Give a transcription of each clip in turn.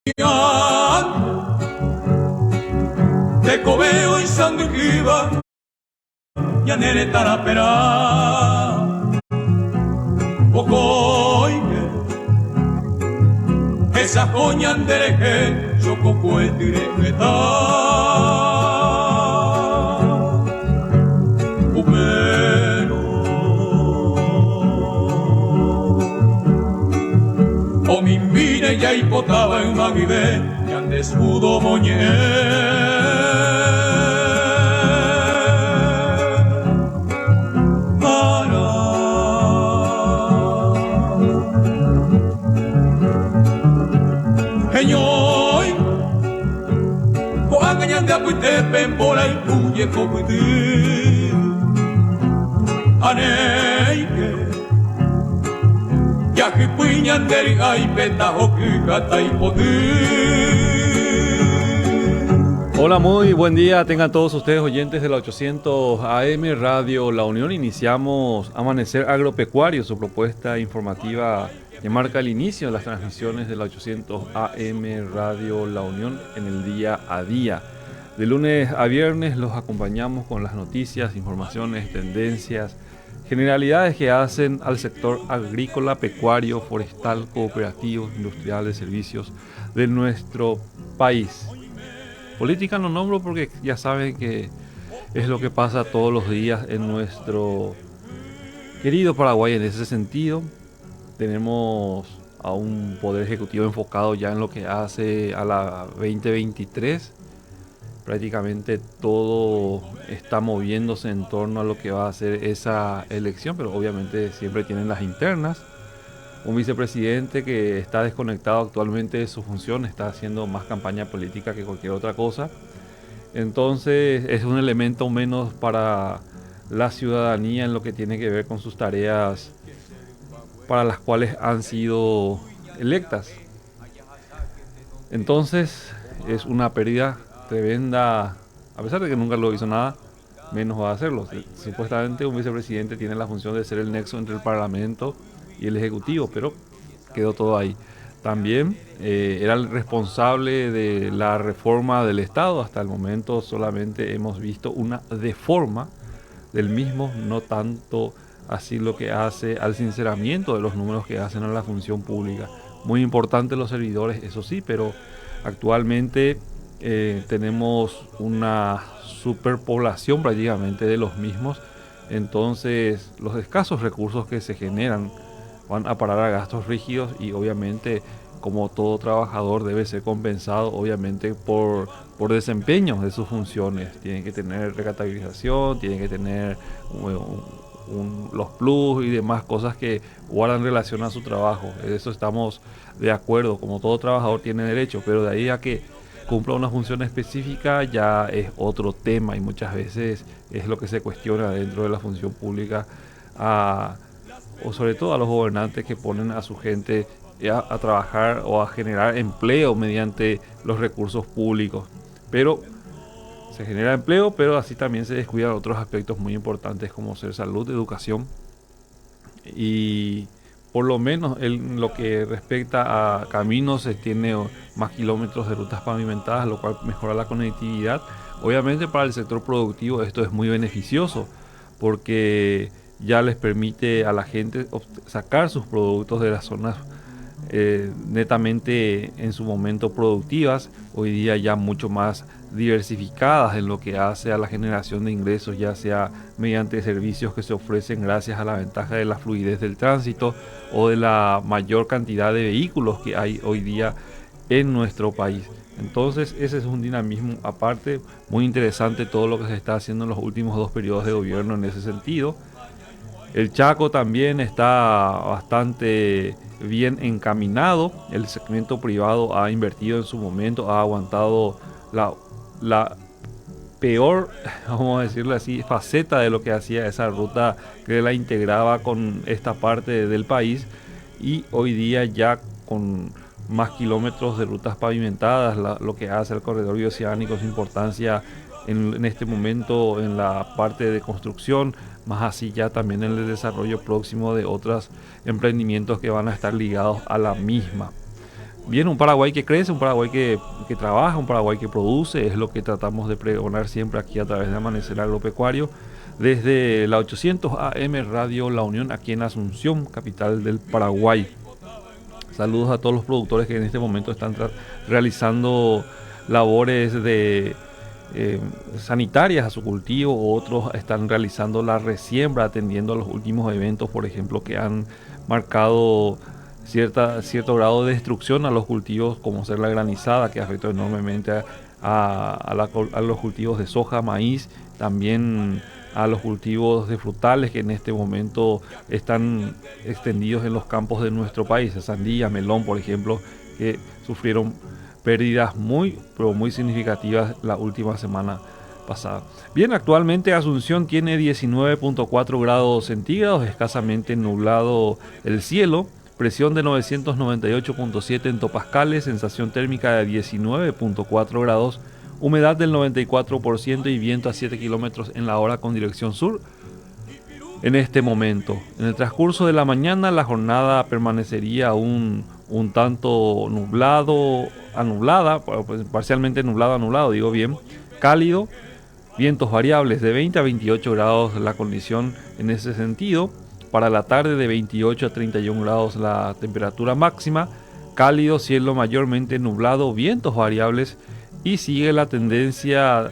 Te cobeo y sanduichiva ya nere tarapera Bocoike esa coña andereje choco puetire meta Umero o mi vine ya hipotaba en maguibé y andescudo moñé Señor, coagañan de apuite pembola y puye copuite Aneike Yaki puñan deri ay petajo que gata y Hola, muy buen día. Tengan todos ustedes oyentes de la 800 AM Radio La Unión. Iniciamos Amanecer Agropecuario, su propuesta informativa que marca el inicio de las transmisiones de la 800 AM Radio La Unión en el día a día. De lunes a viernes los acompañamos con las noticias, informaciones, tendencias, generalidades que hacen al sector agrícola, pecuario, forestal, cooperativo, industrial, de servicios de nuestro país. Política no nombro porque ya saben que es lo que pasa todos los días en nuestro querido Paraguay. En ese sentido, tenemos a un poder ejecutivo enfocado ya en lo que hace a la 2023. Prácticamente todo está moviéndose en torno a lo que va a ser esa elección, pero obviamente siempre tienen las internas. Un vicepresidente que está desconectado actualmente de su función, está haciendo más campaña política que cualquier otra cosa. Entonces es un elemento menos para la ciudadanía en lo que tiene que ver con sus tareas para las cuales han sido electas. Entonces es una pérdida tremenda, a pesar de que nunca lo hizo nada, menos va a hacerlo. Supuestamente un vicepresidente tiene la función de ser el nexo entre el Parlamento y el Ejecutivo, pero quedó todo ahí. También era el responsable de la reforma del Estado. Hasta el momento solamente hemos visto una deforma del mismo, no tanto así lo que hace al sinceramiento de los números que hacen a la función pública. Muy importante los servidores, eso sí, pero actualmente tenemos una superpoblación prácticamente de los mismos. Entonces los escasos recursos que se generan van a parar a gastos rígidos y obviamente, como todo trabajador, debe ser compensado obviamente por desempeño de sus funciones. Tienen que tener recatabilización, tienen que tener los plus y demás cosas que guardan relación a su trabajo. De eso estamos de acuerdo, como todo trabajador tiene derecho, pero de ahí a que cumpla una función específica ya es otro tema, y muchas veces es lo que se cuestiona dentro de la función pública, o sobre todo a los gobernantes que ponen a su gente a trabajar o a generar empleo mediante los recursos públicos. Pero se genera empleo, pero así también se descuidan otros aspectos muy importantes como ser salud, educación, y por lo menos en lo que respecta a caminos se tiene más kilómetros de rutas pavimentadas, lo cual mejora la conectividad. Obviamente para el sector productivo esto es muy beneficioso porque ya les permite a la gente sacar sus productos de las zonas netamente en su momento productivas, hoy día ya mucho más diversificadas en lo que hace a la generación de ingresos, ya sea mediante servicios que se ofrecen gracias a la ventaja de la fluidez del tránsito o de la mayor cantidad de vehículos que hay hoy día en nuestro país. Entonces ese es un dinamismo aparte, muy interesante todo lo que se está haciendo en los últimos 2 periodos de gobierno en ese sentido. El Chaco también está bastante bien encaminado. El segmento privado ha invertido en su momento, ha aguantado la peor, vamos a decirlo así, faceta de lo que hacía esa ruta que la integraba con esta parte del país, y hoy día ya con más kilómetros de rutas pavimentadas, lo que hace el corredor bioceánico, su importancia en este momento en la parte de construcción, más así ya también en el desarrollo próximo de otros emprendimientos que van a estar ligados a la misma. Bien, un Paraguay que crece, un Paraguay que trabaja, un Paraguay que produce, es lo que tratamos de pregonar siempre aquí a través de Amanecer Agropecuario, desde la 800 AM Radio La Unión, aquí en Asunción, capital del Paraguay. Saludos a todos los productores que en este momento están realizando labores de sanitarias a su cultivo, otros están realizando la resiembra, atendiendo a los últimos eventos, por ejemplo, que han marcado cierto grado de destrucción a los cultivos, como ser la granizada, que afectó enormemente a los cultivos de soja, maíz, también a los cultivos de frutales que en este momento están extendidos en los campos de nuestro país, sandía, melón, por ejemplo, que sufrieron pérdidas pero muy significativas la última semana pasada. Bien, actualmente Asunción tiene 19.4 grados centígrados, escasamente nublado el cielo, presión de 998.7 hectopascales, sensación térmica de 19.4 grados, humedad del 94% y viento a 7 kilómetros en la hora con dirección sur. En este momento, en el transcurso de la mañana, la jornada permanecería un tanto nublada, parcialmente nublado, digo bien, cálido, vientos variables de 20 a 28 grados la condición en ese sentido. Para la tarde de 28 a 31 grados la temperatura máxima, cálido, cielo mayormente nublado, vientos variables y sigue la tendencia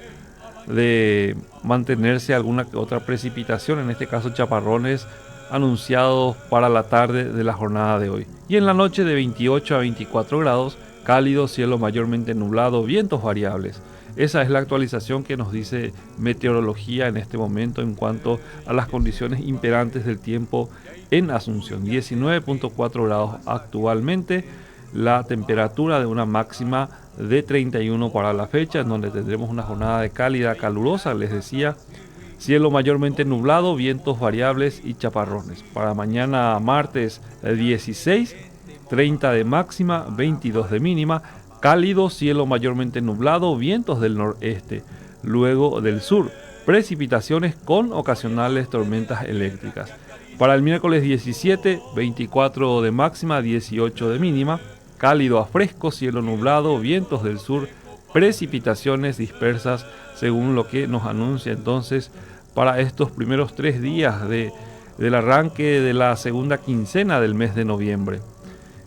de mantenerse alguna que otra precipitación, en este caso chaparrones anunciados para la tarde de la jornada de hoy. Y en la noche de 28 a 24 grados, cálido, cielo mayormente nublado, vientos variables. Esa es la actualización que nos dice meteorología en este momento en cuanto a las condiciones imperantes del tiempo en Asunción. 19.4 grados actualmente, la temperatura de una máxima de 31 para la fecha, en donde tendremos una jornada de cálida, calurosa, les decía, cielo mayormente nublado, vientos variables y chaparrones. Para mañana martes 16, 30 de máxima, 22 de mínima, cálido, cielo mayormente nublado, vientos del noreste, luego del sur, precipitaciones con ocasionales tormentas eléctricas. Para el miércoles 17, 24 de máxima, 18 de mínima, cálido a fresco, cielo nublado, vientos del sur, precipitaciones dispersas, según lo que nos anuncia entonces para estos primeros 3 días del arranque de la segunda quincena del mes de noviembre.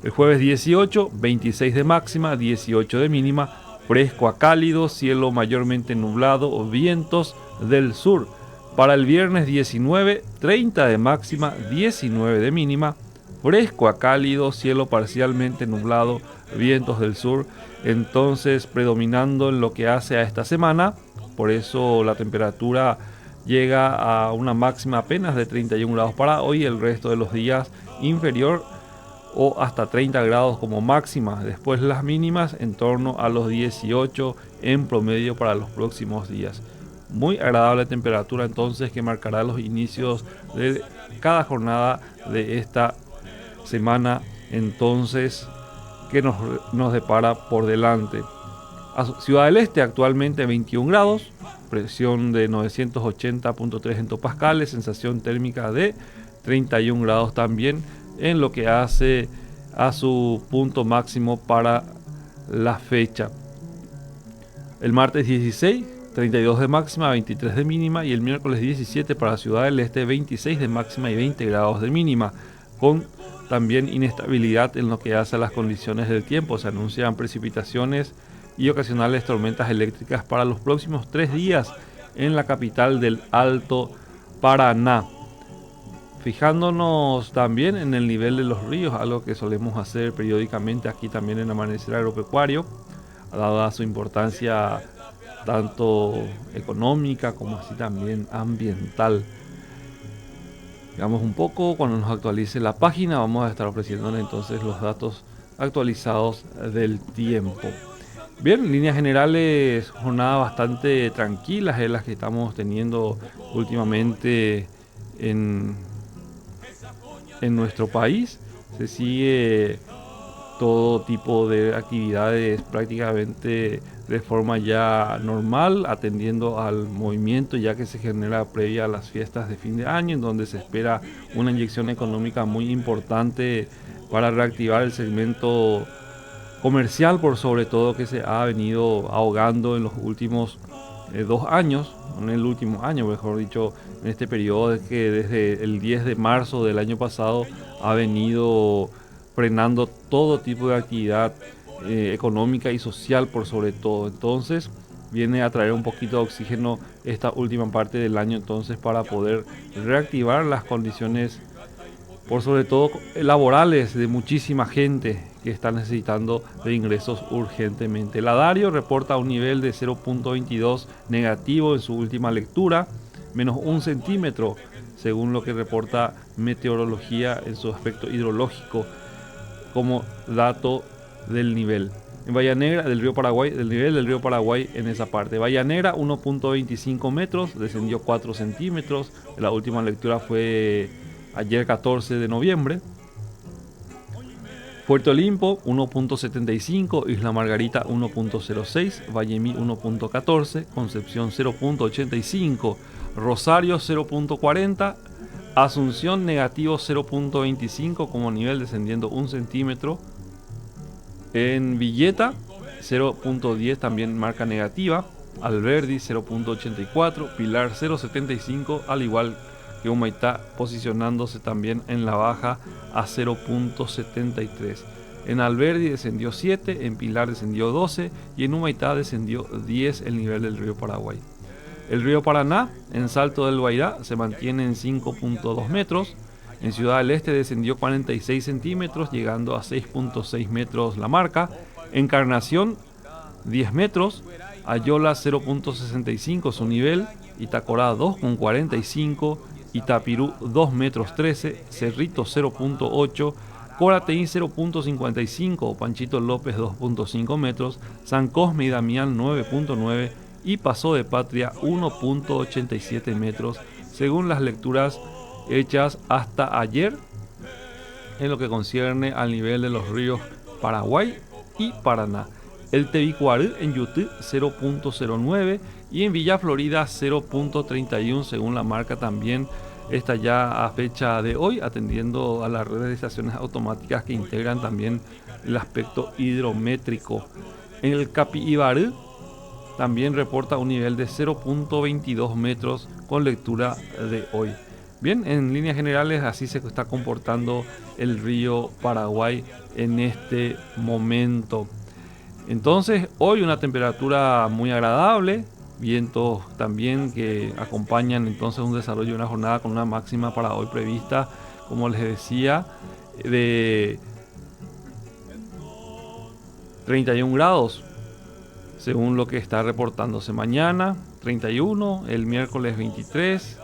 El jueves 18, 26 de máxima, 18 de mínima, fresco a cálido, cielo mayormente nublado, vientos del sur. Para el viernes 19, 30 de máxima, 19 de mínima, fresco a cálido, cielo parcialmente nublado, vientos del sur. Entonces predominando en lo que hace a esta semana, por eso la temperatura llega a una máxima apenas de 31 grados para hoy, el resto de los días inferior o hasta 30 grados como máxima. Después las mínimas en torno a los 18 en promedio para los próximos días. Muy agradable temperatura entonces que marcará los inicios de cada jornada de esta semana entonces que nos depara por delante. Ciudad del Este actualmente 21 grados, presión de 980.3 hectopascales, sensación térmica de 31 grados también, en lo que hace a su punto máximo para la fecha. El martes 16, 32 de máxima, 23 de mínima, y el miércoles 17 para Ciudad del Este, 26 de máxima y 20 grados de mínima, con también inestabilidad en lo que hace a las condiciones del tiempo. Se anuncian precipitaciones y ocasionales tormentas eléctricas para los próximos 3 días en la capital del Alto Paraná. Fijándonos también en el nivel de los ríos, algo que solemos hacer periódicamente aquí también en Amanecer Agropecuario, dada su importancia tanto económica como así también ambiental. Veamos un poco, cuando nos actualice la página vamos a estar ofreciéndole entonces los datos actualizados del tiempo. Bien, en líneas generales, jornadas bastante tranquilas es las que estamos teniendo últimamente en nuestro país. Se sigue todo tipo de actividades prácticamente de forma ya normal, atendiendo al movimiento ya que se genera previa a las fiestas de fin de año, en donde se espera una inyección económica muy importante para reactivar el segmento comercial por sobre todo, que se ha venido ahogando en los últimos 2 años, en el último año, mejor dicho, en este periodo que desde el 10 de marzo del año pasado ha venido frenando todo tipo de actividad económica y social por sobre todo. Entonces viene a traer un poquito de oxígeno esta última parte del año, entonces, para poder reactivar las condiciones por sobre todo laborales de muchísima gente que está necesitando de ingresos urgentemente. La Dario reporta un nivel de 0.22 negativo en su última lectura, menos 1 centímetro, según lo que reporta meteorología en su aspecto hidrológico como dato del nivel. En Bahía Negra, del río Paraguay, del nivel del río Paraguay en esa parte. Bahía Negra, 1.25 metros, descendió 4 centímetros. La última lectura fue ayer 14 de noviembre. Puerto Limpo 1.75, Isla Margarita 1.06, Vallemí 1.14, Concepción 0.85, Rosario 0.40, Asunción negativo 0.25 como nivel, descendiendo 1 centímetro. En Villeta 0.10 también marca negativa, Alberdi 0.84, Pilar 0.75, al igual que Humaitá posicionándose también en la baja a 0.73. En Alberdi descendió 7, en Pilar descendió 12 y en Humaitá descendió 10 el nivel del río Paraguay. El río Paraná en Salto del Guairá se mantiene en 5.2 metros. En Ciudad del Este descendió 46 centímetros, llegando a 6.6 metros la marca. Encarnación 10 metros, Ayola 0.65 su nivel, Itacorá 2.45, Itapirú 2 metros 13, Cerrito 0.8, Corateí 0.55, Panchito López 2.5 metros, San Cosme y Damián 9.9 y Paso de Patria 1.87 metros, según las lecturas hechas hasta ayer en lo que concierne al nivel de los ríos Paraguay y Paraná. El Tebicuarú en Yutí 0.09 y en Villa Florida 0.31 según la marca también. Esta ya a fecha de hoy, atendiendo a las redes de estaciones automáticas que integran también el aspecto hidrométrico. En el Capibarú también reporta un nivel de 0.22 metros con lectura de hoy. Bien, en líneas generales así se está comportando el río Paraguay en este momento. Entonces, hoy una temperatura muy agradable, vientos también que acompañan entonces un desarrollo de una jornada con una máxima para hoy prevista, como les decía, de 31 grados, según lo que está reportándose. Mañana 31, el miércoles 23,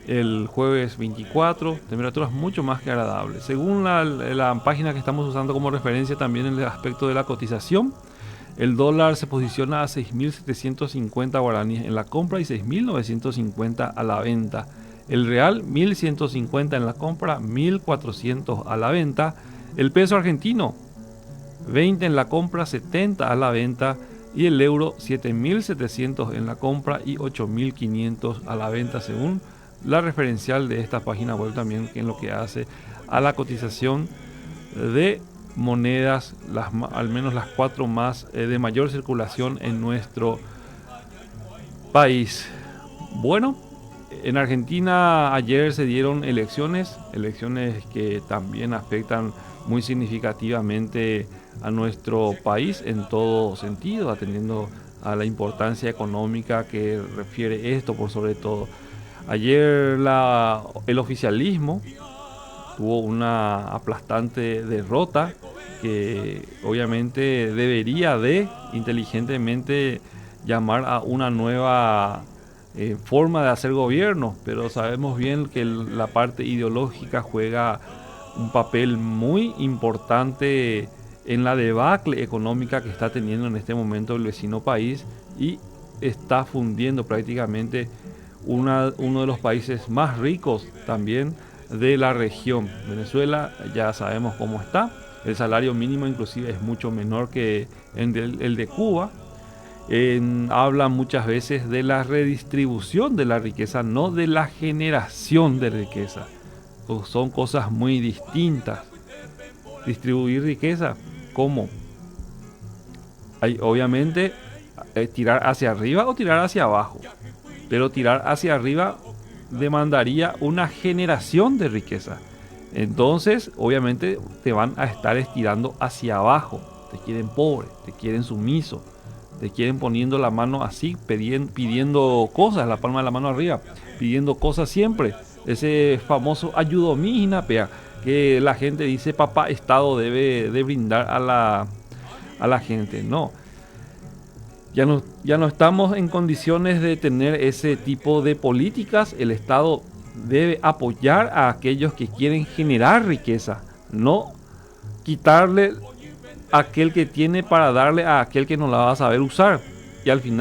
el jueves 24, temperaturas mucho más que agradables. Según la página que estamos usando como referencia también en el aspecto de la cotización, el dólar se posiciona a 6.750 guaraníes en la compra y 6.950 a la venta. El real 1.150 en la compra, 1.400 a la venta. El peso argentino 20 en la compra, 70 a la venta. Y el euro 7.700 en la compra y 8.500 a la venta, según la referencial de esta página web también, que en lo que hace a la cotización de monedas, al menos las 4 más de mayor circulación en nuestro país. Bueno, en Argentina ayer se dieron elecciones que también afectan muy significativamente a nuestro país en todo sentido, atendiendo a la importancia económica que refiere esto por sobre todo. Ayer el oficialismo tuvo una aplastante derrota que obviamente debería de inteligentemente llamar a una nueva forma de hacer gobierno, pero sabemos bien que la parte ideológica juega un papel muy importante en la debacle económica que está teniendo en este momento el vecino país y está fundiendo prácticamente uno de los países más ricos también de la región. Venezuela ya sabemos cómo está, el salario mínimo inclusive es mucho menor que el de Cuba. Habla muchas veces de la redistribución de la riqueza, no de la generación de riqueza. Son cosas muy distintas. Distribuir riqueza, ¿cómo? Hay obviamente tirar hacia arriba o tirar hacia abajo, pero tirar hacia arriba demandaría una generación de riqueza. Entonces, obviamente, te van a estar estirando hacia abajo. Te quieren pobre, te quieren sumiso, te quieren poniendo la mano así, pidiendo cosas, la palma de la mano arriba, pidiendo cosas siempre. Ese famoso ayudomí inapea, que la gente dice, papá Estado debe de brindar a la gente. No. Ya no estamos en condiciones de tener ese tipo de políticas. El Estado debe apoyar a aquellos que quieren generar riqueza, no quitarle a aquel que tiene para darle a aquel que no la va a saber usar. Y al fin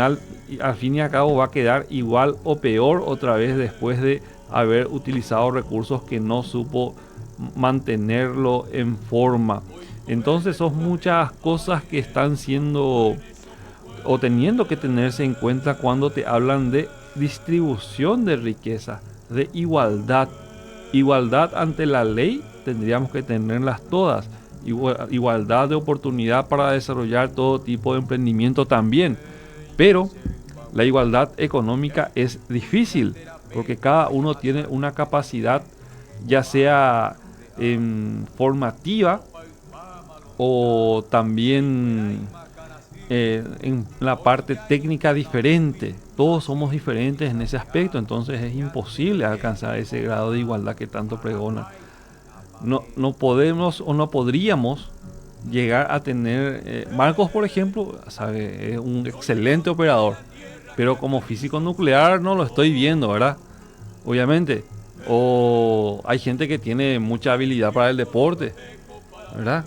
y al cabo va a quedar igual o peor otra vez después de haber utilizado recursos que no supo mantenerlo en forma. Entonces son muchas cosas que están siendo o teniendo que tenerse en cuenta cuando te hablan de distribución de riqueza, de igualdad. Igualdad ante la ley tendríamos que tenerlas todas. Igualdad de oportunidad para desarrollar todo tipo de emprendimiento también. Pero la igualdad económica es difícil porque cada uno tiene una capacidad, ya sea formativa o también en la parte técnica diferente. Todos somos diferentes en ese aspecto, entonces es imposible alcanzar ese grado de igualdad que tanto pregona. No podemos o no podríamos llegar a tener Marcos, por ejemplo, sabe, es un excelente operador, pero como físico nuclear no lo estoy viendo, ¿verdad? Obviamente. O hay gente que tiene mucha habilidad para el deporte, ¿verdad?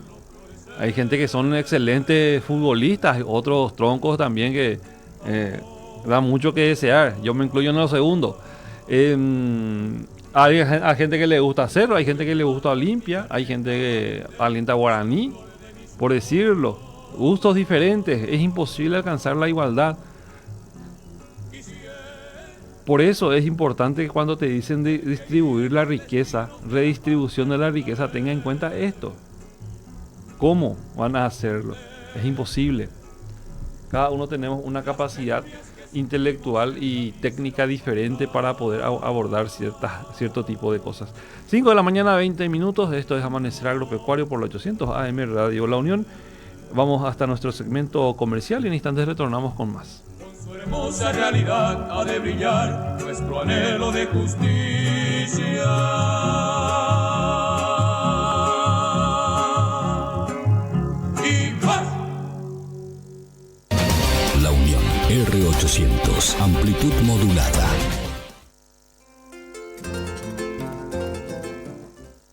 Hay gente que son excelentes futbolistas, otros troncos también que dan mucho que desear. Yo me incluyo en los segundos. Hay gente que le gusta Cerro, hay gente que le gusta Olimpia, hay gente que alienta Guaraní, por decirlo. Gustos diferentes, es imposible alcanzar la igualdad. Por eso es importante que cuando te dicen de distribuir la riqueza, redistribución de la riqueza, tenga en cuenta esto. ¿Cómo van a hacerlo? Es imposible. Cada uno tenemos una capacidad intelectual y técnica diferente para poder abordar cierto tipo de cosas. 5 de la mañana, 20 minutos. Esto es Amanecer Agropecuario por la 800 AM Radio La Unión. Vamos hasta nuestro segmento comercial y en instantes retornamos con más. Con su hermosa realidad ha de brillar nuestro anhelo de justicia. R800, amplitud modulada.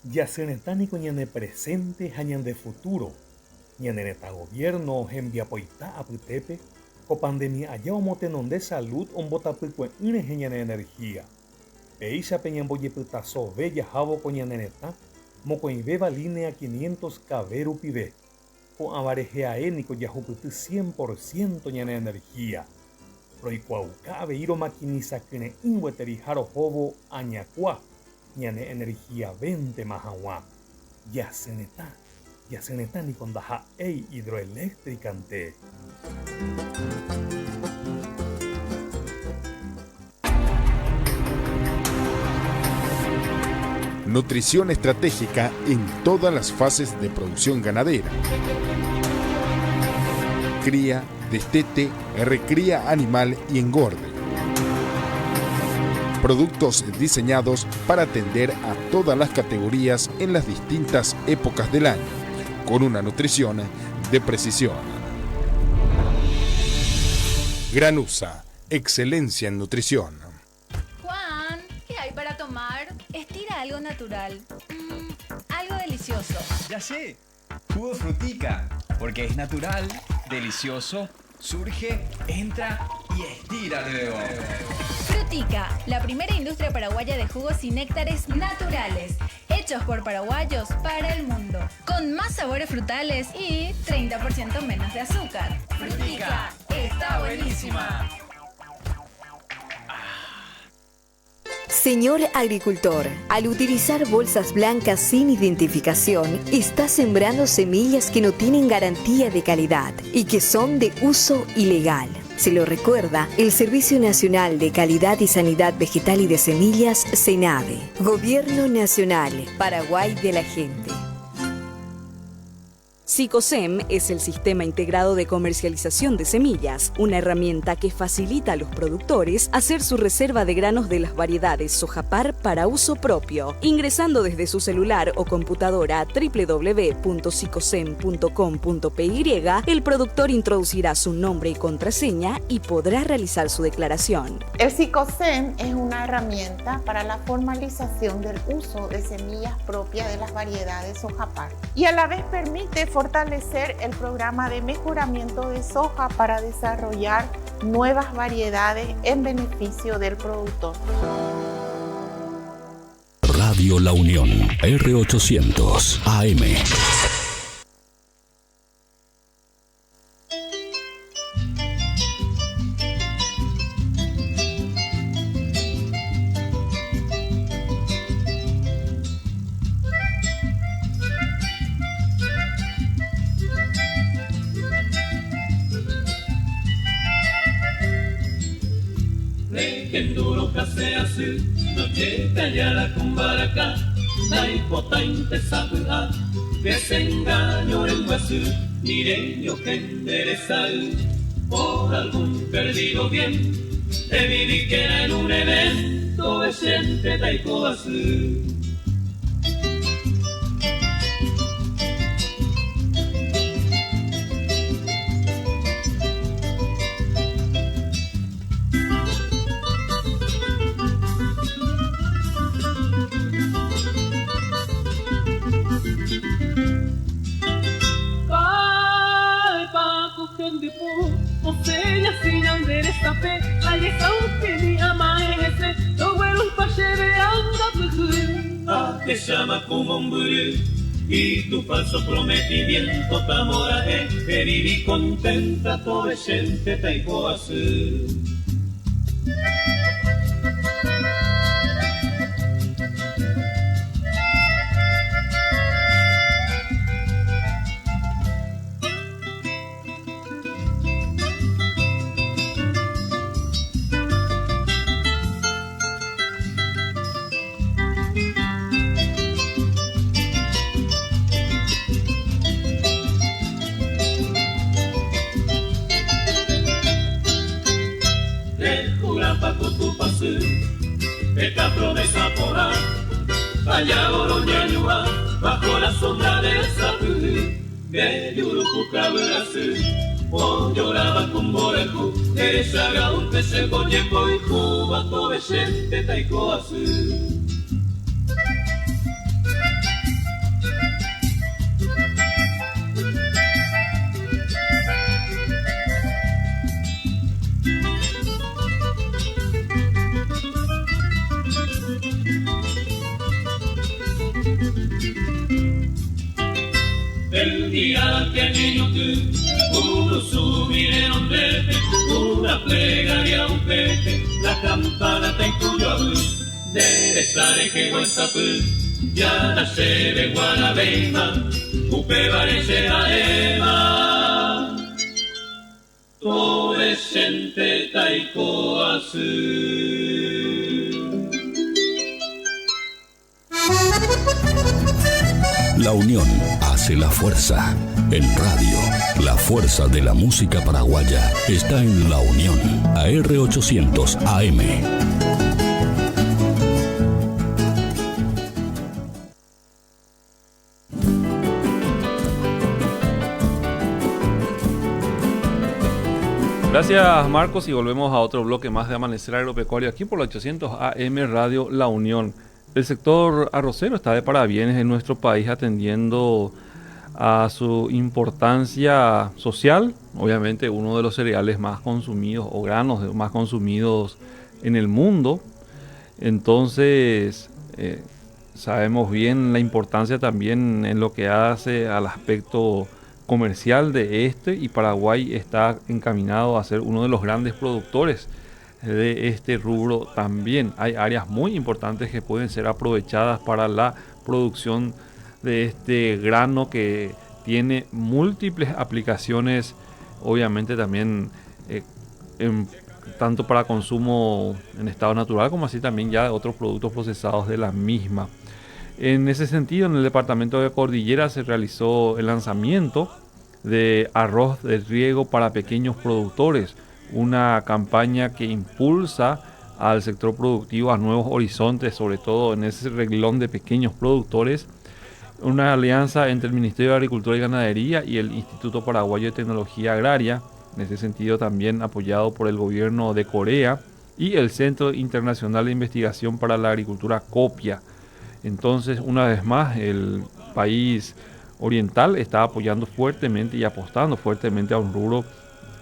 Yacenetánico ñane presente, hañan de futuro. Ñane neta gobierno, enviapoita aputepe, co pandemia allá omotenon de salud, ombotapicue ine ñane energía. Peisha peñamboyeputa bella jabo coñane neta, mocoinbeba línea 500 caberu pibe. Con avarejea énico yajuputu 100% ñane energía. Roicuaucabe iro maquiniza kene inweterijaro jobo añacua ñane energía 20 mahawa. Yaceneta ni condaja ei hidroeléctricante. Nutrición estratégica en todas las fases de producción ganadera. Cría, destete, recría animal y engorde. Productos diseñados para atender a todas las categorías en las distintas épocas del año, con una nutrición de precisión. Granusa, excelencia en nutrición. Juan, ¿qué hay para tomar? Estira algo natural. Algo delicioso. Ya sé, jugo Frutica, porque es natural, delicioso, surge, entra y estira luego. Frutica, la primera industria paraguaya de jugos y néctares naturales, hechos por paraguayos para el mundo, con más sabores frutales y 30% menos de azúcar. Frutica, está buenísima. Señor agricultor, al utilizar bolsas blancas sin identificación, está sembrando semillas que no tienen garantía de calidad y que son de uso ilegal. Se lo recuerda el Servicio Nacional de Calidad y Sanidad Vegetal y de Semillas, SENAVE. Gobierno Nacional, Paraguay de la gente. Sicosem es el Sistema Integrado de Comercialización de Semillas, una herramienta que facilita a los productores hacer su reserva de granos de las variedades Sojapar para uso propio. Ingresando desde su celular o computadora a www.sicosem.com.py, el productor introducirá su nombre y contraseña y podrá realizar su declaración. El Sicosem es una herramienta para la formalización del uso de semillas propias de las variedades Sojapar y a la vez permite fortalecer el programa de mejoramiento de soja para desarrollar nuevas variedades en beneficio del productor. Radio La Unión, R800 AM. Kenduro kaseasu, noche callada con baraca, naipotente sabua, desengaño en guasú, mireño que enderezal, por algún perdido bien, te viví que era en un evento de gente taikoasu. Te llama como un burú y tu falso prometimiento tamoraje que viví contenta toda gente taikoasu. Esta promesa porá, allá oroñañua, bajo la sombra del sapú, de Yurupucabrasu, o lloraba con boreju, ella gaunte se boñeco y cuba toda gente taikoasu. El día que niño tú, uno subieron vete, una plegaria un pete, la campana te incluyó a luz, de sare que guasapu, ya nace de Guanabema, upe varese a ema, todo es gente taikoasu. La unión hace la fuerza. En radio, la fuerza de la música paraguaya está en La Unión, AR800 AM. Gracias, Marcos, y volvemos a otro bloque más de Amanecer Agropecuario aquí por la 800 AM Radio La Unión. El sector arrocero está de parabienes en nuestro país, atendiendo a su importancia social. Obviamente uno de los cereales más consumidos o granos más consumidos en el mundo. Entonces sabemos bien la importancia también en lo que hace al aspecto comercial de este, y Paraguay está encaminado a ser uno de los grandes productores de este rubro también. Hay áreas muy importantes que pueden ser aprovechadas para la producción de este grano que tiene múltiples aplicaciones, obviamente también tanto para consumo en estado natural como así también ya de otros productos procesados de la misma. En ese sentido, en el departamento de Cordillera se realizó el lanzamiento de arroz de riego para pequeños productores, una campaña que impulsa al sector productivo a nuevos horizontes, sobre todo en ese renglón de pequeños productores. Una alianza entre el Ministerio de Agricultura y Ganadería y el Instituto Paraguayo de Tecnología Agraria, en ese sentido también apoyado por el gobierno de Corea y el Centro Internacional de Investigación para la Agricultura COPIA. Entonces, una vez más, el país oriental está apoyando fuertemente y apostando fuertemente a un rubro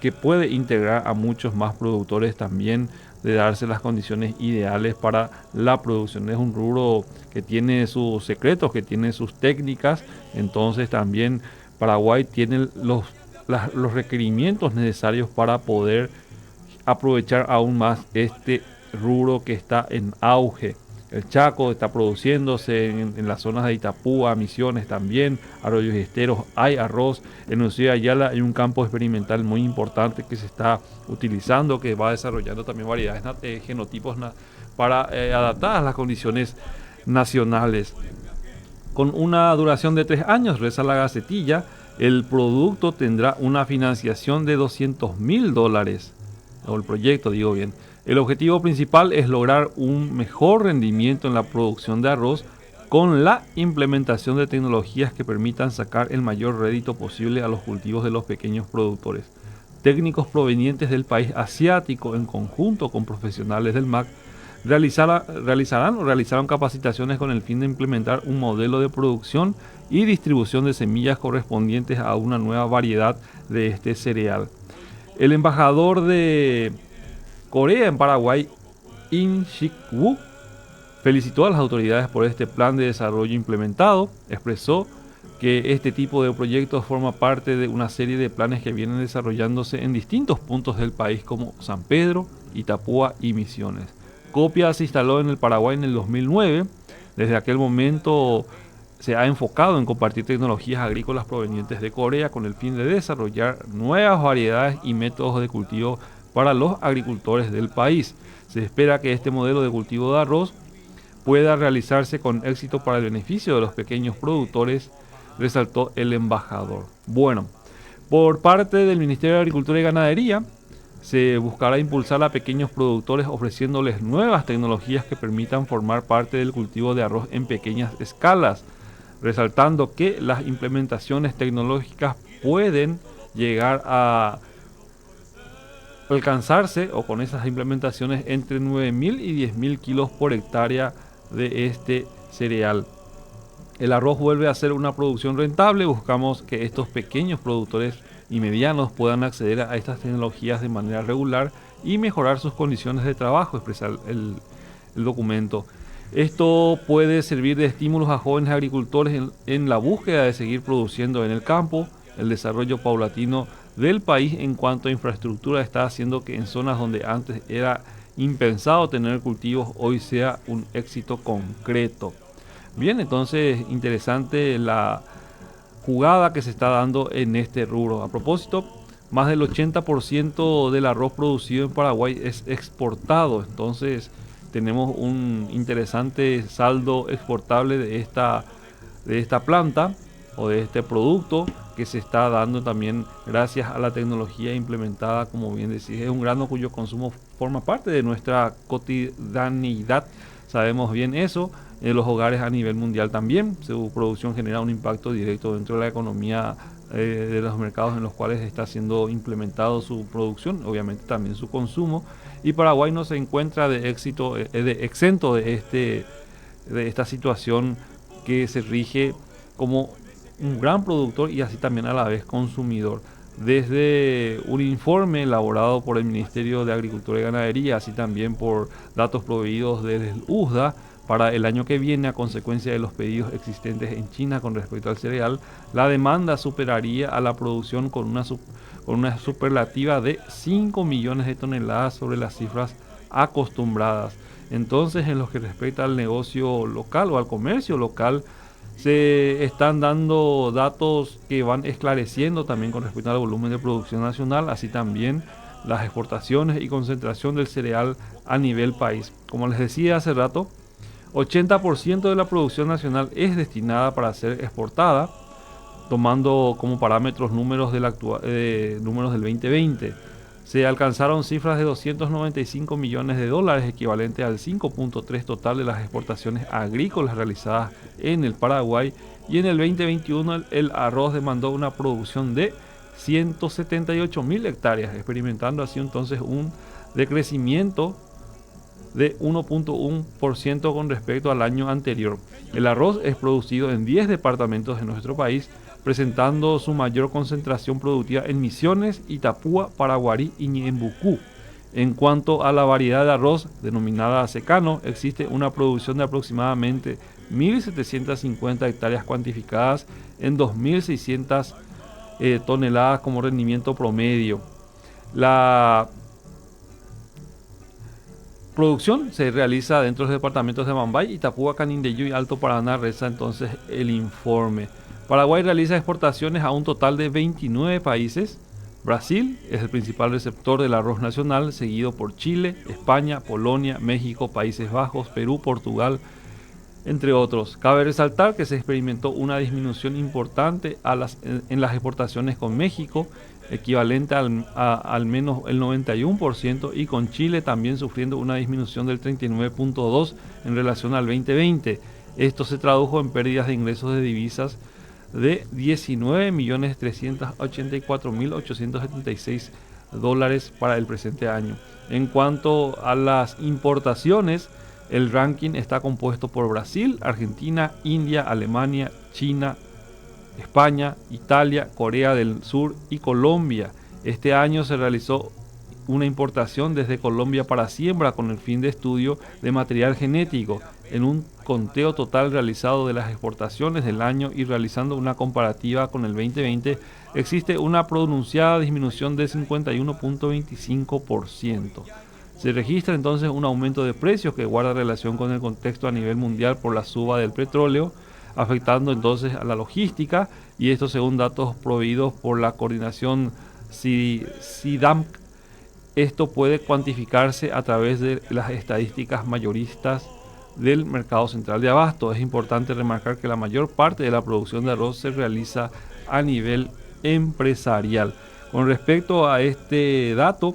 que puede integrar a muchos más productores también, de darse las condiciones ideales para la producción. Es un rubro que tiene sus secretos, que tiene sus técnicas. Entonces también Paraguay tiene los requerimientos necesarios para poder aprovechar aún más este rubro que está en auge. El Chaco está produciéndose en las zonas de Itapúa, Misiones también, Arroyos y Esteros hay arroz. En Ciudad de Ayala hay un campo experimental muy importante que se está utilizando, que va desarrollando también variedades genotipos para adaptar a las condiciones nacionales. Con una duración de 3 años, reza la Gacetilla, el producto tendrá una financiación de $200.000, o el proyecto, digo bien. El objetivo principal es lograr un mejor rendimiento en la producción de arroz con la implementación de tecnologías que permitan sacar el mayor rédito posible a los cultivos de los pequeños productores. Técnicos provenientes del país asiático, en conjunto con profesionales del MAC, realizaron capacitaciones con el fin de implementar un modelo de producción y distribución de semillas correspondientes a una nueva variedad de este cereal. El embajador de Corea en Paraguay, In Shik-woo, felicitó a las autoridades por este plan de desarrollo implementado. Expresó que este tipo de proyectos forma parte de una serie de planes que vienen desarrollándose en distintos puntos del país como San Pedro, Itapúa y Misiones. COPIA se instaló en el Paraguay en el 2009. Desde aquel momento se ha enfocado en compartir tecnologías agrícolas provenientes de Corea con el fin de desarrollar nuevas variedades y métodos de cultivo para los agricultores del país. Se espera que este modelo de cultivo de arroz pueda realizarse con éxito para el beneficio de los pequeños productores, resaltó el embajador. Bueno, por parte del Ministerio de Agricultura y Ganadería, se buscará impulsar a pequeños productores ofreciéndoles nuevas tecnologías que permitan formar parte del cultivo de arroz en pequeñas escalas, resaltando que las implementaciones tecnológicas pueden llegar a alcanzarse, o con esas implementaciones, entre 9.000 y 10.000 kilos por hectárea de este cereal. El arroz vuelve a ser una producción rentable. Buscamos que estos pequeños productores y medianos puedan acceder a estas tecnologías de manera regular y mejorar sus condiciones de trabajo, expresa el documento. Esto puede servir de estímulos a jóvenes agricultores en la búsqueda de seguir produciendo en el campo. El desarrollo paulatino del país en cuanto a infraestructura está haciendo que en zonas donde antes era impensado tener cultivos hoy sea un éxito concreto. Bien, entonces interesante la jugada que se está dando en este rubro. A propósito, más del 80% del arroz producido en Paraguay es exportado. Entonces tenemos un interesante saldo exportable de esta planta o de este producto que se está dando también gracias a la tecnología implementada. Como bien decís, es un grano cuyo consumo forma parte de nuestra cotidianidad. Sabemos bien eso. En los hogares a nivel mundial también su producción genera un impacto directo dentro de la economía de los mercados en los cuales está siendo implementado su producción, obviamente también su consumo. Y Paraguay no se encuentra exento de esta situación que se rige como un gran productor y así también a la vez consumidor. Desde un informe elaborado por el Ministerio de Agricultura y Ganadería, así también por datos proveídos desde el USDA, para el año que viene, a consecuencia de los pedidos existentes en China con respecto al cereal, la demanda superaría a la producción con una superlativa de 5 millones de toneladas sobre las cifras acostumbradas. Entonces, en lo que respecta al negocio local o al comercio local, se están dando datos que van esclareciendo también con respecto al volumen de producción nacional, así también las exportaciones y concentración del cereal a nivel país. Como les decía hace rato, 80% de la producción nacional es destinada para ser exportada, tomando como parámetros números del 2020. Se alcanzaron cifras de 295 millones de dólares, equivalente al 5.3 total de las exportaciones agrícolas realizadas en el Paraguay, y en el 2021 el arroz demandó una producción de 178.000 hectáreas, experimentando así entonces un decrecimiento de 1.1% con respecto al año anterior. El arroz es producido en 10 departamentos de nuestro país, presentando su mayor concentración productiva en Misiones, Itapúa, Paraguarí y Ñembucú. En cuanto a la variedad de arroz denominada secano, existe una producción de aproximadamente 1.750 hectáreas cuantificadas en 2.600 toneladas como rendimiento promedio. La producción se realiza dentro de los departamentos de Mambay, Itapúa, Canindeyú y Alto Paraná, reza entonces el informe. Paraguay realiza exportaciones a un total de 29 países. Brasil es el principal receptor del arroz nacional, seguido por Chile, España, Polonia, México, Países Bajos, Perú, Portugal, entre otros. Cabe resaltar que se experimentó una disminución importante en las exportaciones con México, equivalente al menos el 91%, y con Chile también sufriendo una disminución del 39.2% en relación al 2020. Esto se tradujo en pérdidas de ingresos de divisas de 19.384.876 dólares para el presente año. En cuanto a las importaciones, el ranking está compuesto por Brasil, Argentina, India, Alemania, China, España, Italia, Corea del Sur y Colombia. Este año se realizó una importación desde Colombia para siembra con el fin de estudio de material genético. En un conteo total realizado de las exportaciones del año y realizando una comparativa con el 2020, existe una pronunciada disminución de 51.25%. Se registra entonces un aumento de precios que guarda relación con el contexto a nivel mundial por la suba del petróleo, afectando entonces a la logística, y esto según datos proveídos por la coordinación SIDAMC. Esto puede cuantificarse a través de las estadísticas mayoristas del mercado central de abasto. Es importante remarcar que la mayor parte de la producción de arroz se realiza a nivel empresarial. Con respecto a este dato,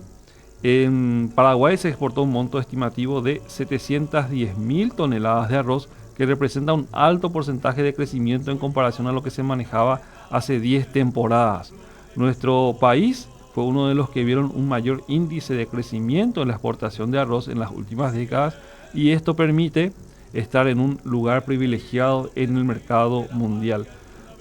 en Paraguay se exportó un monto estimativo de 710.000 toneladas de arroz, que representa un alto porcentaje de crecimiento en comparación a lo que se manejaba hace 10 temporadas. Nuestro país fue uno de los que vieron un mayor índice de crecimiento en la exportación de arroz en las últimas décadas, y esto permite estar en un lugar privilegiado en el mercado mundial.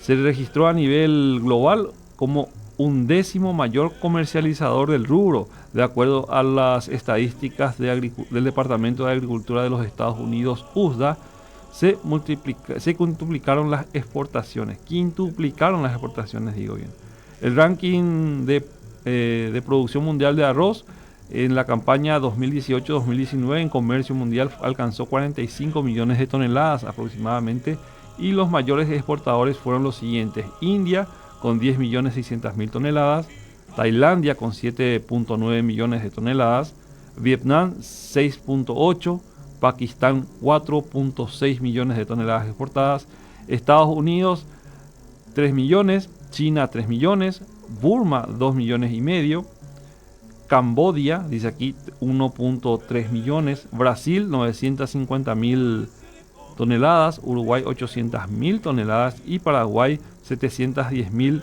Se registró a nivel global como 11º mayor comercializador del rubro, de acuerdo a las estadísticas del Departamento de Agricultura de los Estados Unidos, USDA. Se quintuplicaron las exportaciones, digo bien. El ranking de producción mundial de arroz en la campaña 2018-2019 en comercio mundial alcanzó 45 millones de toneladas aproximadamente, y los mayores exportadores fueron los siguientes: India con 10.600.000 toneladas, Tailandia con 7.9 millones de toneladas, Vietnam 6.8, Pakistán 4.6 millones de toneladas exportadas, Estados Unidos 3 millones, China 3 millones, Burma 2 millones y medio, Camboya, dice aquí, 1.3 millones, Brasil 950.000 toneladas, Uruguay 800.000 toneladas y Paraguay 710.000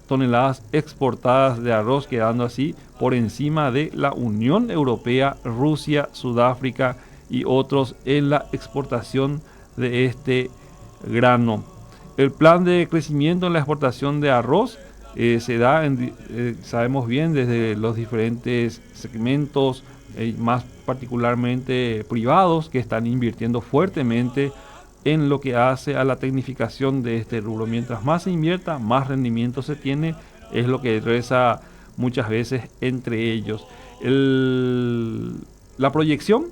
toneladas exportadas de arroz, quedando así por encima de la Unión Europea, Rusia, Sudáfrica y otros en la exportación de este grano. El plan de crecimiento en la exportación de arroz se da, sabemos bien, desde los diferentes segmentos, más particularmente privados, que están invirtiendo fuertemente en lo que hace a la tecnificación de este rubro. Mientras más se invierta, más rendimiento se tiene, es lo que reza muchas veces entre ellos. La proyección,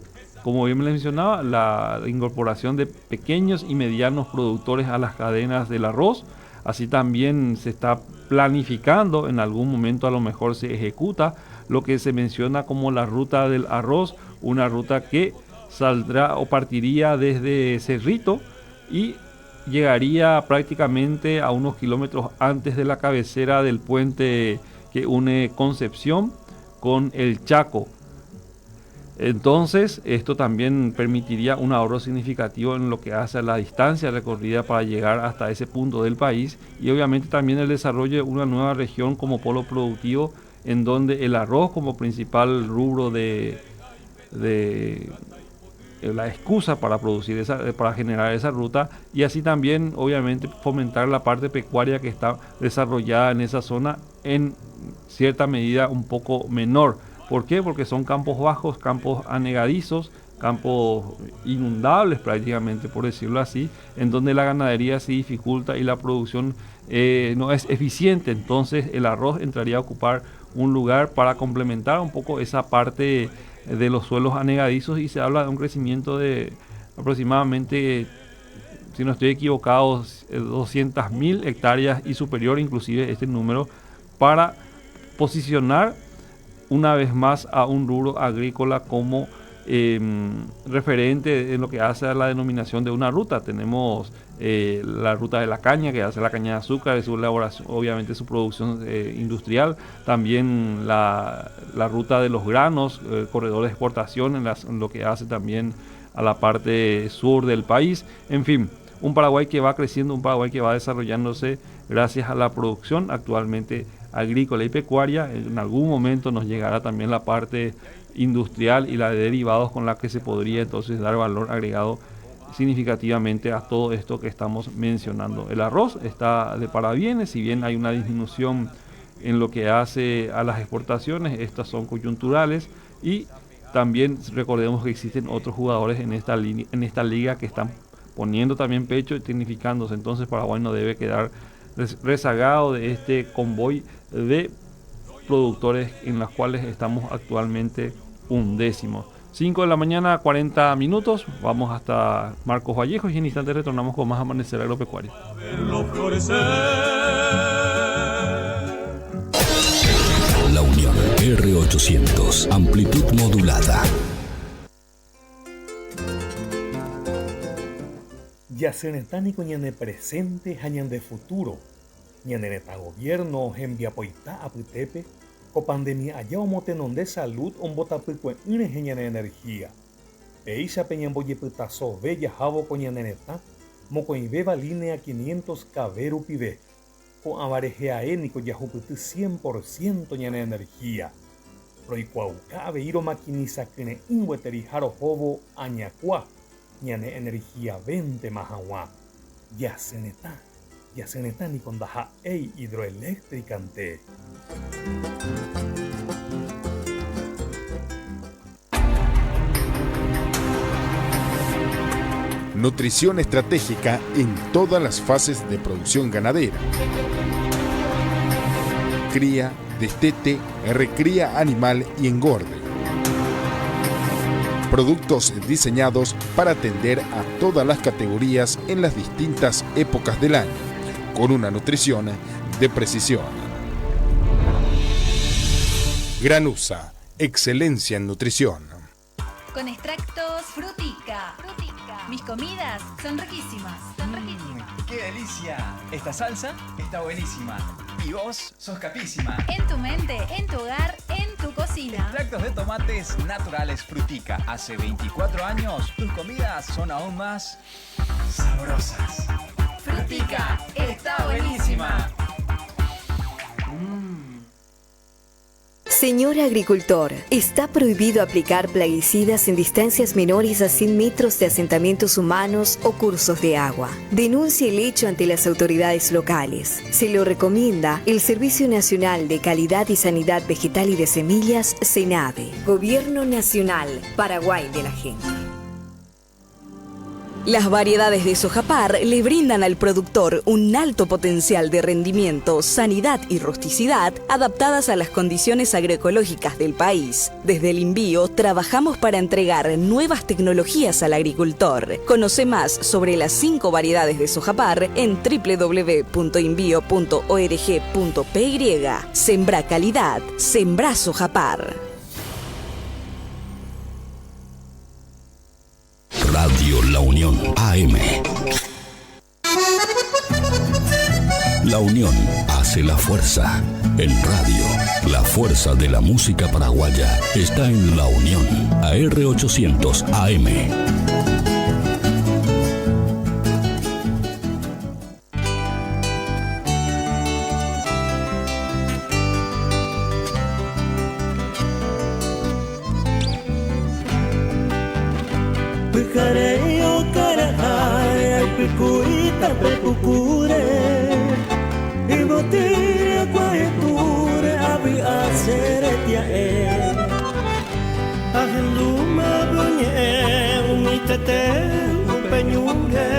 como bien les mencionaba, la incorporación de pequeños y medianos productores a las cadenas del arroz. Así también se está planificando, en algún momento a lo mejor se ejecuta lo que se menciona como la ruta del arroz, una ruta que saldrá o partiría desde Cerrito y llegaría prácticamente a unos kilómetros antes de la cabecera del puente que une Concepción con el Chaco. Entonces, esto también permitiría un ahorro significativo en lo que hace a la distancia recorrida para llegar hasta ese punto del país, y obviamente también el desarrollo de una nueva región como polo productivo, en donde el arroz como principal rubro de la excusa para producir para generar esa ruta, y así también obviamente fomentar la parte pecuaria que está desarrollada en esa zona en cierta medida un poco menor. ¿Por qué? Porque son campos bajos, campos anegadizos, campos inundables prácticamente, por decirlo así, en donde la ganadería se dificulta y la producción no es eficiente. Entonces el arroz entraría a ocupar un lugar para complementar un poco esa parte de los suelos anegadizos, y se habla de un crecimiento de aproximadamente, si no estoy equivocado, 200.000 hectáreas y superior inclusive este número, para posicionar una vez más a un rubro agrícola como referente en lo que hace a la denominación de una ruta. Tenemos la ruta de la caña, que hace la caña de azúcar, su elaboración, obviamente su producción industrial, también la ruta de los granos, corredor de exportación en lo que hace también a la parte sur del país. En fin, un Paraguay que va creciendo, un Paraguay que va desarrollándose gracias a la producción actualmente agrícola y pecuaria. En algún momento nos llegará también la parte industrial y la de derivados, con la que se podría entonces dar valor agregado significativamente a todo esto que estamos mencionando. El arroz está de parabienes, si bien hay una disminución en lo que hace a las exportaciones, estas son coyunturales, y también recordemos que existen otros jugadores en esta liga que están poniendo también pecho y tecnificándose. Entonces Paraguay no debe quedar rezagado de este convoy de productores en los cuales estamos actualmente 11º. 5 de la mañana, 40 minutos. Vamos hasta Marcos Vallejos y en instantes retornamos con más Amanecer Agropecuario. La Unión R800, amplitud modulada. Yacenetánico ñane presente, hañan de futuro. Ñane neta gobierno, enviapoita aputepe, co pandemia allá omotenon de salud, ombotapicue ñane energía. Peisha peñamboyeputazo, bella jabo coñane neta, mocoibeba línea 500 caberu pibe, co avarejeae nico yajuputu 100% ñane energía. Roicuaucabe iro maquiniza kene inweterijaro jobo añacua. Ñane energía 20 mahawa. Yaceneta ni con daja ei hidroeléctricante. Nutrición estratégica en todas las fases de producción ganadera. Cría, destete, recría animal y engorde. Productos diseñados para atender a todas las categorías en las distintas épocas del año, con una nutrición de precisión. Granusa, excelencia en nutrición. Con extractos Frutica. Mis comidas son riquísimas. ¡Qué delicia! Esta salsa está buenísima. Y vos sos capísima. En tu mente, en tu hogar, en tu cocina. Extractos de tomates naturales Frutica. Hace 24 años, tus comidas son aún más sabrosas. Frutica está buenísima. Señor agricultor, está prohibido aplicar plaguicidas en distancias menores a 100 metros de asentamientos humanos o cursos de agua. Denuncie el hecho ante las autoridades locales. Se lo recomienda el Servicio Nacional de Calidad y Sanidad Vegetal y de Semillas, SENAVE. Gobierno Nacional, Paraguay de la gente. Las variedades de Sojapar le brindan al productor un alto potencial de rendimiento, sanidad y rusticidad adaptadas a las condiciones agroecológicas del país. Desde el INVIO trabajamos para entregar nuevas tecnologías al agricultor. Conoce más sobre las 5 variedades de Sojapar en www.invio.org.py. Sembra calidad, sembra Sojapar. Radio La Unión AM. La unión hace la fuerza. En radio, la fuerza de la música paraguaya está en La Unión, AR800 AM. Pucareo carajaya, picuita pepucure, y botella cuajeture, abi aceretia agenduma buñe, unitete, peñure,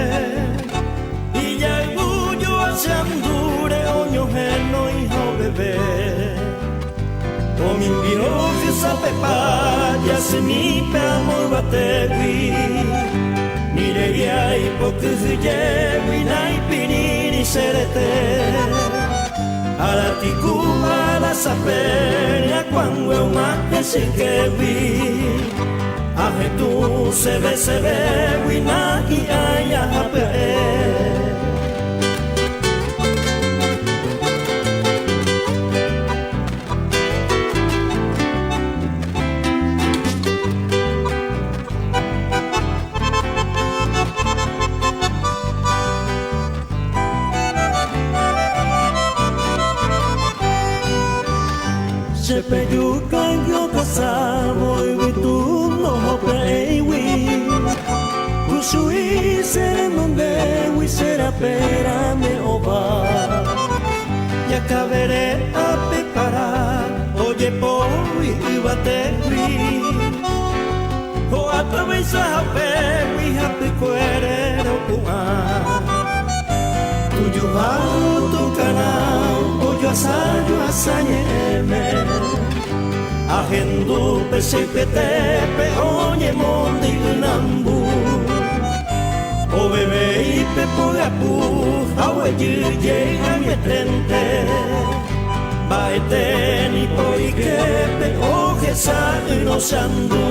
y ya el bullo asandure, oño geno, hijo bebé. O mi viejo sabe pa, ya se mi pe amor batewi. Mire ya y porque se lleve na y pinini serete. Ala tikuma la saperia cuando es más que se que vi. Aje tú se ve wina y aya pe. Se peyucan yo casabo y tú no pleiwi. Kusui será donde wi será pera me oba. Ya caberé a preparar, oye poi y batewi. O atravesa a perri a picuerero kuma. Tuyo bajo tu canal, o yo asañeme. Agendo pesepetepe, oye mondi nambu. O bebé y pepo gapu, awe ye a mi trente. Baete ni poikepe, o gesa no sandu.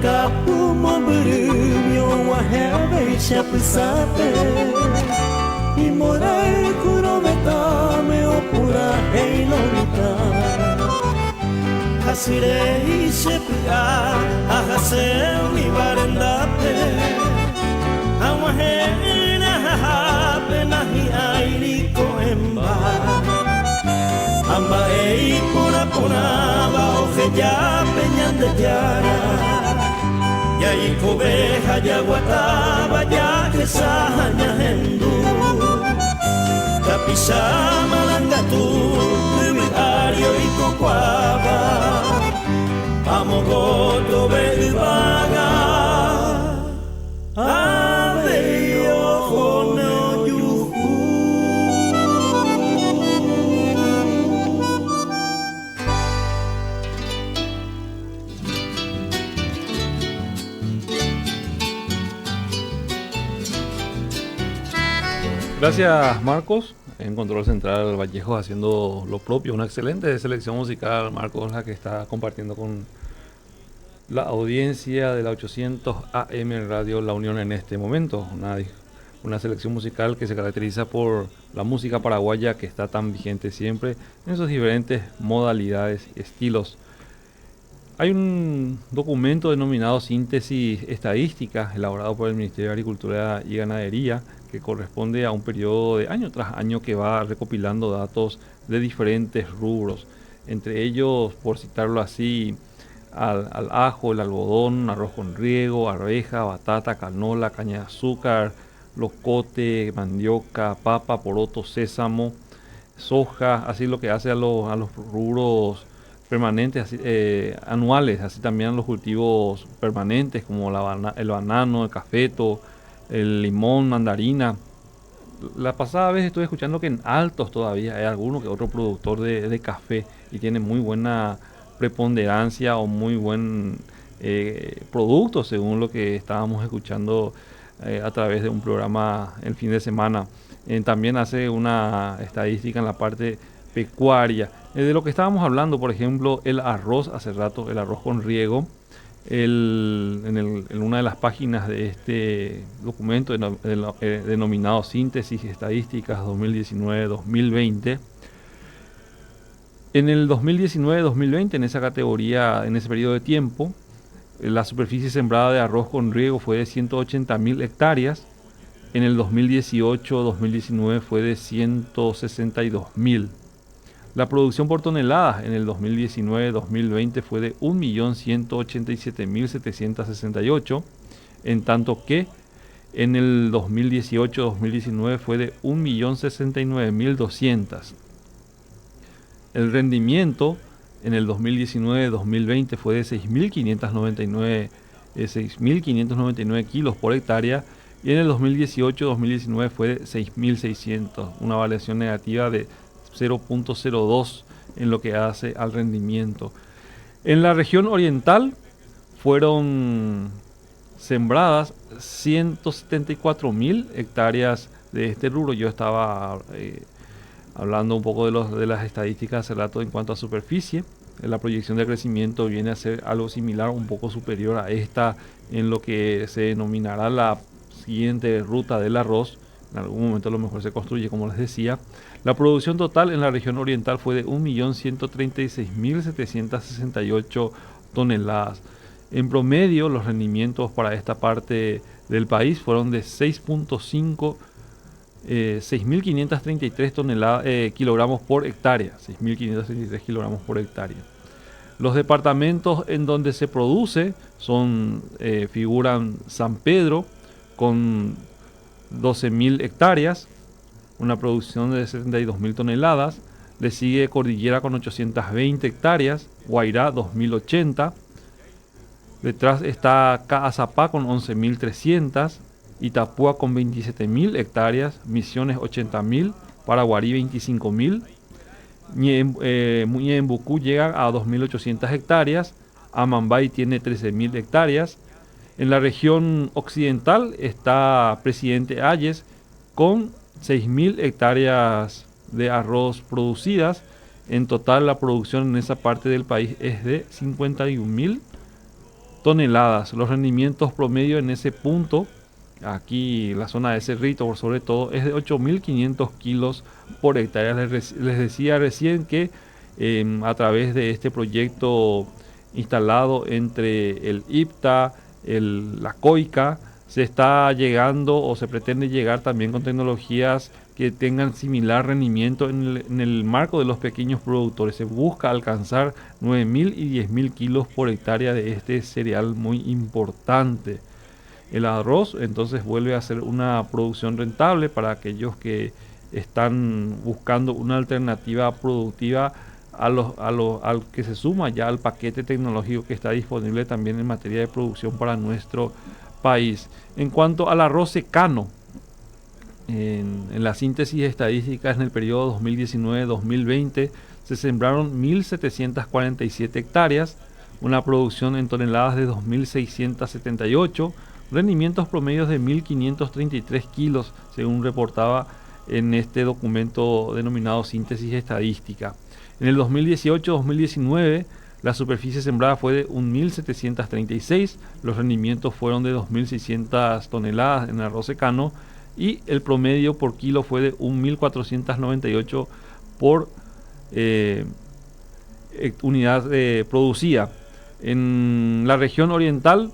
Kapu mobrumyo wa heve chapisape I morai kurometa me opura hei lorita Hasirei sepia ahaseu mi barendate Awa hena hape nahi airi koemba Amba ei pona ba oje ya peñan de yara Ya y cobeja ya guataba ya que saña hendu Tapisa malangatu Ario y cocuaba Amo goto bebaga Ave ojo no yuhu Gracias, Marcos. En Control Central Vallejo haciendo lo propio. Una excelente selección musical, Marcos, la que está compartiendo con la audiencia de la 800 AM en Radio La Unión en este momento. Una selección musical que se caracteriza por la música paraguaya que está tan vigente siempre en sus diferentes modalidades y estilos. Hay un documento denominado Síntesis Estadística, elaborado por el Ministerio de Agricultura y Ganadería, que corresponde a un periodo de año tras año que va recopilando datos de diferentes rubros. Entre ellos, por citarlo así, al ajo, el algodón, arroz con riego, arveja, batata, canola, caña de azúcar, locote, mandioca, papa, poroto, sésamo, soja, así lo que hace a los rubros permanentes, así, anuales, así también los cultivos permanentes como el banano, el cafeto, el limón, mandarina. La pasada vez estuve escuchando que en Altos todavía hay alguno que otro productor de café y tiene muy buena preponderancia o muy buen producto según lo que estábamos escuchando a través de un programa el fin de semana. También hace una estadística en la parte pecuaria. De lo que estábamos hablando, por ejemplo, el arroz hace rato, el arroz con riego. En una de las páginas de este documento denominado Síntesis Estadísticas 2019-2020, en el 2019-2020, en esa categoría, en ese periodo de tiempo, la superficie sembrada de arroz con riego fue de 180.000 hectáreas. En el 2018-2019 fue de 162.000. La producción por toneladas en el 2019-2020 fue de 1.187.768, en tanto que en el 2018-2019 fue de 1.069.200. El rendimiento en el 2019-2020 fue de 6.599 kilos por hectárea y en el 2018-2019 fue de 6.600, una variación negativa de 0.02 en lo que hace al rendimiento. En la región oriental fueron sembradas 174.000 hectáreas de este rubro. Yo estaba hablando un poco de las estadísticas hace rato en cuanto a superficie. La proyección de crecimiento viene a ser algo similar, un poco superior a esta en lo que se denominará la siguiente ruta del arroz. En algún momento a lo mejor se construye, como les decía. La producción total en la región oriental fue de 1.136.768 toneladas. En promedio, los rendimientos para esta parte del país fueron de 6.533 kilogramos por hectárea. 6.533 kilogramos por hectárea. Los departamentos en donde se produce figuran San Pedro con 12.000 hectáreas, una producción de 72.000 toneladas. Le sigue Cordillera con 820 hectáreas, Guairá 2.080. Detrás está Caazapá con 11.300, Itapúa con 27.000 hectáreas, Misiones 80.000, Paraguarí 25.000. Ñembucú llega a 2.800 hectáreas, Amambay tiene 13.000 hectáreas. En la región occidental está Presidente Hayes con 6.000 hectáreas de arroz producidas. En total la producción en esa parte del país es de 51.000 toneladas. Los rendimientos promedio en ese punto, aquí la zona de Cerrito por sobre todo, es de 8.500 kilos por hectárea. Les decía recién que a través de este proyecto instalado entre el IPTA, la COICA, se está llegando o se pretende llegar también con tecnologías que tengan similar rendimiento en el marco de los pequeños productores. Se busca alcanzar 9.000 y 10.000 kilos por hectárea de este cereal muy importante. El arroz entonces vuelve a ser una producción rentable para aquellos que están buscando una alternativa productiva al que se suma ya al paquete tecnológico que está disponible también en materia de producción para nuestro país. En cuanto al arroz secano, en la síntesis estadística en el periodo 2019-2020 se sembraron 1.747 hectáreas, una producción en toneladas de 2.678, rendimientos promedios de 1.533 kilos, según reportaba en este documento denominado Síntesis Estadística. En el 2018-2019 la superficie sembrada fue de 1.736, los rendimientos fueron de 2.600 toneladas en arroz secano y el promedio por kilo fue de 1.498 por unidad producida. En la región oriental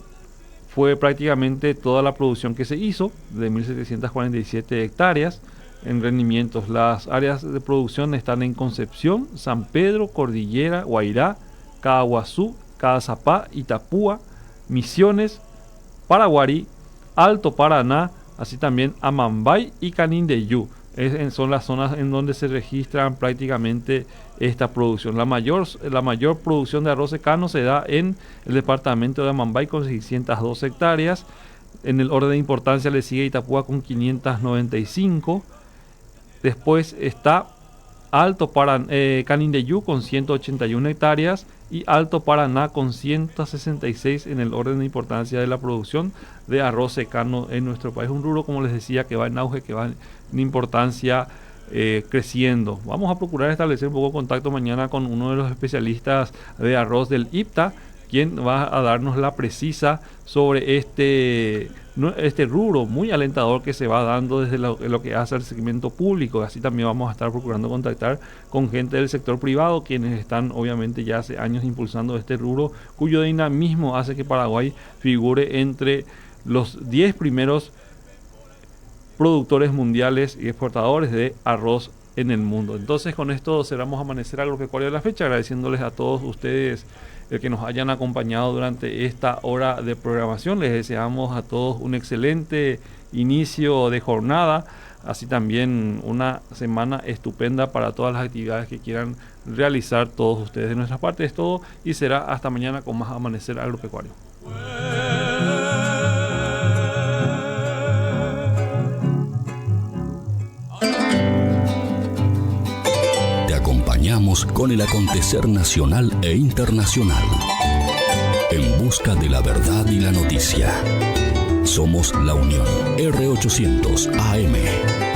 fue prácticamente toda la producción que se hizo, de 1.747 hectáreas. en rendimientos. Las áreas de producción están en Concepción, San Pedro, Cordillera, Guairá, Caaguazú, Caazapá, Itapúa, Misiones, Paraguarí, Alto Paraná, así también Amambay y Canindeyú. Son las zonas en donde se registran prácticamente esta producción. La mayor producción de arroz secano se da en el departamento de Amambay con 602 hectáreas. En el orden de importancia le sigue Itapúa con 595. Después está Alto Paraná, Canindeyú con 181 hectáreas y Alto Paraná con 166 en el orden de importancia de la producción de arroz secano en nuestro país. Un rubro, como les decía, que va en auge, que va en importancia creciendo. Vamos a procurar establecer un poco de contacto mañana con uno de los especialistas de arroz del IPTA, quien va a darnos la precisa sobre este rubro muy alentador que se va dando desde lo que hace al segmento público. Así también vamos a estar procurando contactar con gente del sector privado, quienes están obviamente ya hace años impulsando este rubro, cuyo dinamismo hace que Paraguay figure entre los 10 primeros productores mundiales y exportadores de arroz en el mundo. Entonces, con esto cerramos Amanecer Agropecuario de la fecha, agradeciéndoles a todos ustedes el que nos hayan acompañado durante esta hora de programación. Les deseamos a todos un excelente inicio de jornada, así también una semana estupenda para todas las actividades que quieran realizar todos ustedes. De nuestra parte es todo y será hasta mañana con más Amanecer Agropecuario. Con el acontecer nacional e internacional, en busca de la verdad y la noticia. Somos La Unión, R800 AM.